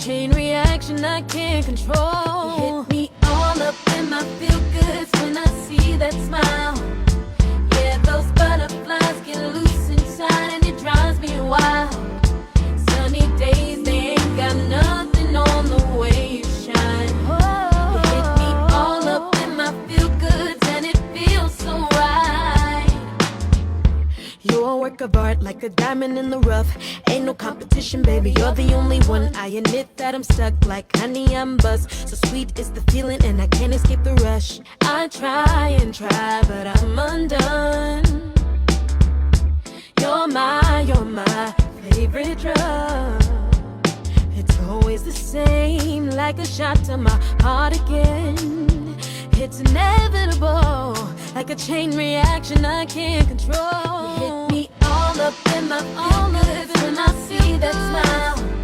chain reaction I can't control. You hit me all up in my feel-goods when I see that smile. Yeah, those butterflies get loose inside and it drives me wild. Sunny days, they ain't got nothing on the way you shine. You hit me all up in my feel-goods and it feels so right. You're a work of art, like a diamond in the rough. Ain't no competition, baby, you're the only one. I admit that I'm stuck like honey, I'm buzzed. So sweet is the feeling and I can't escape the rush. I try and try, but I'm undone. You're my favorite drug. It's always the same, like a shot to my heart again. It's inevitable, like a chain reaction I can't control. You hit me all up in my feel-goods when I see that smile.